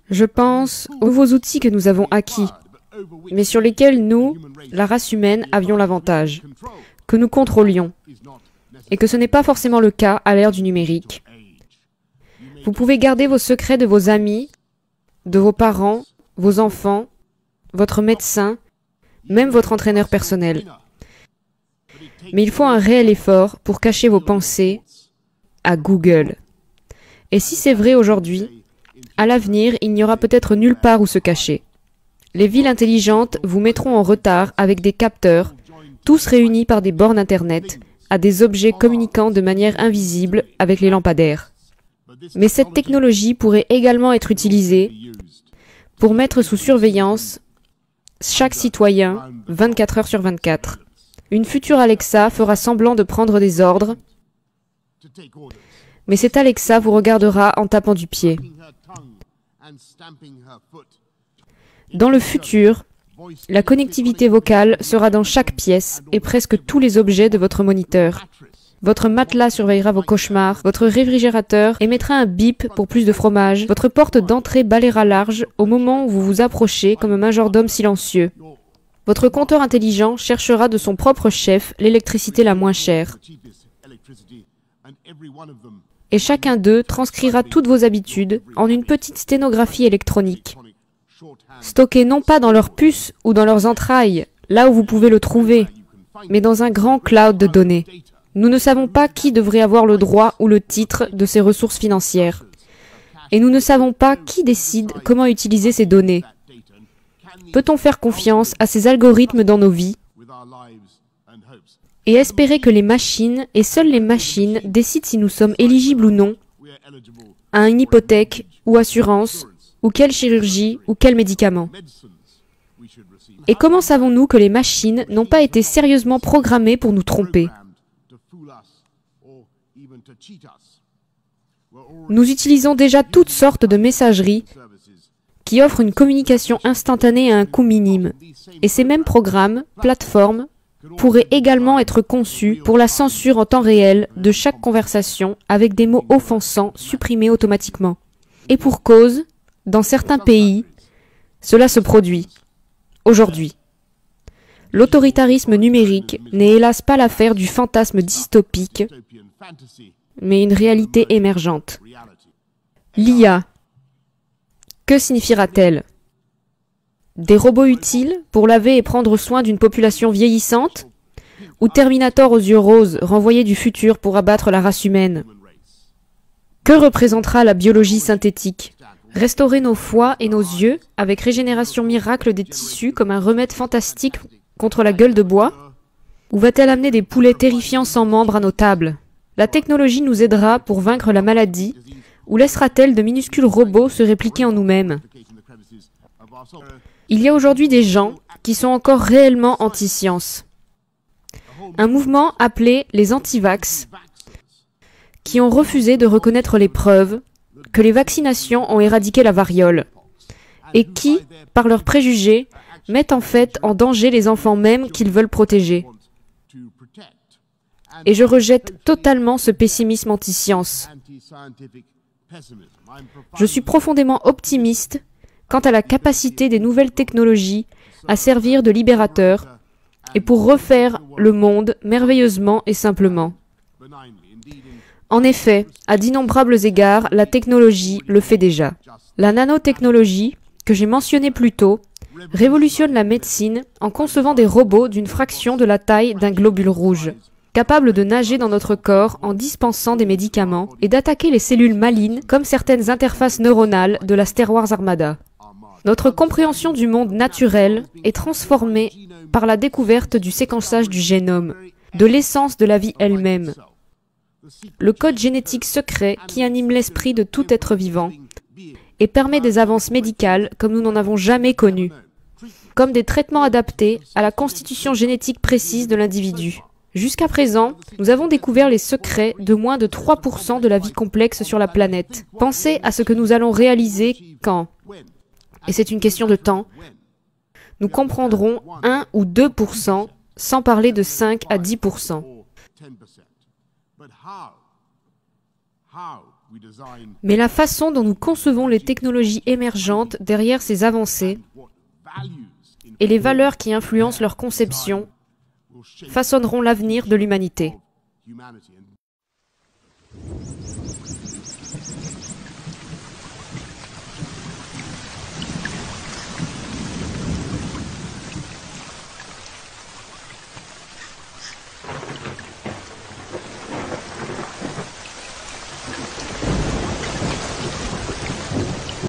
Je pense aux nouveaux outils que nous avons acquis, mais sur lesquels nous, la race humaine, avions l'avantage, que nous contrôlions, et que ce n'est pas forcément le cas à l'ère du numérique. Vous pouvez garder vos secrets de vos amis, de vos parents, vos enfants, votre médecin, même votre entraîneur personnel. Mais il faut un réel effort pour cacher vos pensées à Google. Et si c'est vrai aujourd'hui, à l'avenir, il n'y aura peut-être nulle part où se cacher. Les villes intelligentes vous mettront en retard avec des capteurs, tous réunis par des bornes Internet, à des objets communiquant de manière invisible avec les lampadaires. Mais cette technologie pourrait également être utilisée pour mettre sous surveillance chaque citoyen 24 heures sur 24. Une future Alexa fera semblant de prendre des ordres, mais cette Alexa vous regardera en tapant du pied. Dans le futur, la connectivité vocale sera dans chaque pièce et presque tous les objets de votre moniteur. Votre matelas surveillera vos cauchemars, votre réfrigérateur émettra un bip pour plus de fromage, votre porte d'entrée balayera large au moment où vous vous approchez comme un majordome silencieux. Votre compteur intelligent cherchera de son propre chef l'électricité la moins chère. Et chacun d'eux transcrira toutes vos habitudes en une petite sténographie électronique, stockée non pas dans leurs puces ou dans leurs entrailles, là où vous pouvez le trouver, mais dans un grand cloud de données. Nous ne savons pas qui devrait avoir le droit ou le titre de ces ressources financières. Et nous ne savons pas qui décide comment utiliser ces données. Peut-on faire confiance à ces algorithmes dans nos vies et espérer que les machines, et seules les machines, décident si nous sommes éligibles ou non à une hypothèque ou assurance, ou quelle chirurgie, ou quel médicament? Et comment savons-nous que les machines n'ont pas été sérieusement programmées pour nous tromper? Nous utilisons déjà toutes sortes de messageries qui offrent une communication instantanée à un coût minime. Et ces mêmes programmes, plateformes, pourraient également être conçus pour la censure en temps réel de chaque conversation avec des mots offensants supprimés automatiquement. Et pour cause, dans certains pays, cela se produit, aujourd'hui. L'autoritarisme numérique n'est hélas pas l'affaire du fantasme dystopique, mais une réalité émergente. L'IA, que signifiera-t-elle? Des robots utiles pour laver et prendre soin d'une population vieillissante? Ou Terminator aux yeux roses renvoyé du futur pour abattre la race humaine? Que représentera la biologie synthétique? Restaurer nos foies et nos yeux avec régénération miracle des tissus comme un remède fantastique contre la gueule de bois? Ou va-t-elle amener des poulets terrifiants sans membres à nos tables? La technologie nous aidera pour vaincre la maladie ou laissera-t-elle de minuscules robots se répliquer en nous-mêmes? Il y a aujourd'hui des gens qui sont encore réellement anti-science. Un mouvement appelé les anti-vax, qui ont refusé de reconnaître les preuves que les vaccinations ont éradiqué la variole, et qui, par leurs préjugés, mettent en fait en danger les enfants mêmes qu'ils veulent protéger. Et je rejette totalement ce pessimisme anti-science. Je suis profondément optimiste quant à la capacité des nouvelles technologies à servir de libérateurs et pour refaire le monde merveilleusement et simplement. En effet, à d'innombrables égards, la technologie le fait déjà. La nanotechnologie, que j'ai mentionnée plus tôt, révolutionne la médecine en concevant des robots d'une fraction de la taille d'un globule rouge, capables de nager dans notre corps en dispensant des médicaments et d'attaquer les cellules malignes comme certaines interfaces neuronales de la Star Wars Armada. Notre compréhension du monde naturel est transformée par la découverte du séquençage du génome, de l'essence de la vie elle-même, le code génétique secret qui anime l'esprit de tout être vivant et permet des avances médicales comme nous n'en avons jamais connues, comme des traitements adaptés à la constitution génétique précise de l'individu. Jusqu'à présent, nous avons découvert les secrets de moins de 3% de la vie complexe sur la planète. Pensez à ce que nous allons réaliser quand, et c'est une question de temps, nous comprendrons 1 ou 2%, sans parler de 5 à 10%. Mais la façon dont nous concevons les technologies émergentes derrière ces avancées et les valeurs qui influencent leur conception façonneront l'avenir de l'humanité.